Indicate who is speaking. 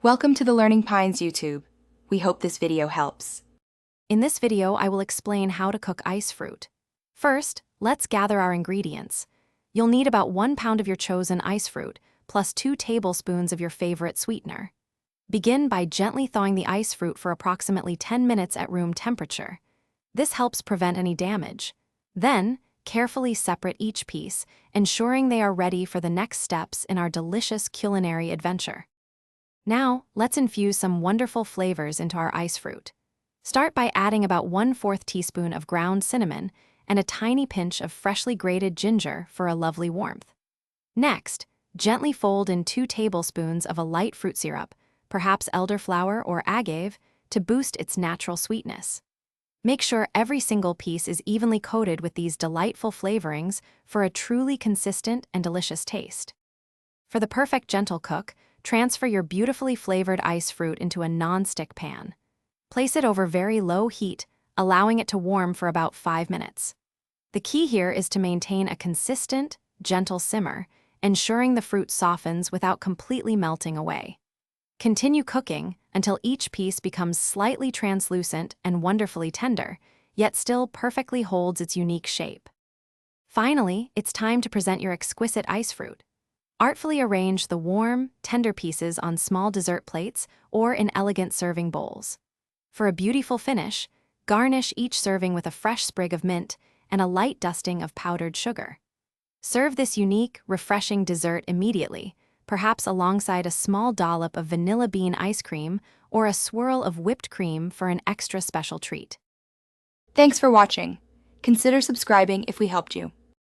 Speaker 1: Welcome to the Learning Pines YouTube. We hope this video helps.
Speaker 2: In this video, I will explain how to cook ice fruit. First, let's gather our ingredients. You'll need about 1 pound of your chosen ice fruit, plus 2 tablespoons of your favorite sweetener. Begin by gently thawing the ice fruit for approximately 10 minutes at room temperature. This helps prevent any damage. Then, carefully separate each piece, ensuring they are ready for the next steps in our delicious culinary adventure. Now, let's infuse some wonderful flavors into our ice fruit. Start by adding about 1/4 teaspoon of ground cinnamon and a tiny pinch of freshly grated ginger for a lovely warmth. Next, gently fold in 2 tablespoons of a light fruit syrup, perhaps elderflower or agave, to boost its natural sweetness. Make sure every single piece is evenly coated with these delightful flavorings for a truly consistent and delicious taste. For the perfect gentle cook, transfer your beautifully flavored ice fruit into a non-stick pan. Place it over very low heat, allowing it to warm for about 5 minutes. The key here is to maintain a consistent, gentle simmer, ensuring the fruit softens without completely melting away. Continue cooking until each piece becomes slightly translucent and wonderfully tender, yet still perfectly holds its unique shape. Finally, it's time to present your exquisite ice fruit. Artfully arrange the warm, tender pieces on small dessert plates or in elegant serving bowls. For a beautiful finish, garnish each serving with a fresh sprig of mint and a light dusting of powdered sugar. Serve this unique, refreshing dessert immediately, perhaps alongside a small dollop of vanilla bean ice cream or a swirl of whipped cream for an extra special treat.
Speaker 1: Thanks for watching. Consider subscribing if we helped you.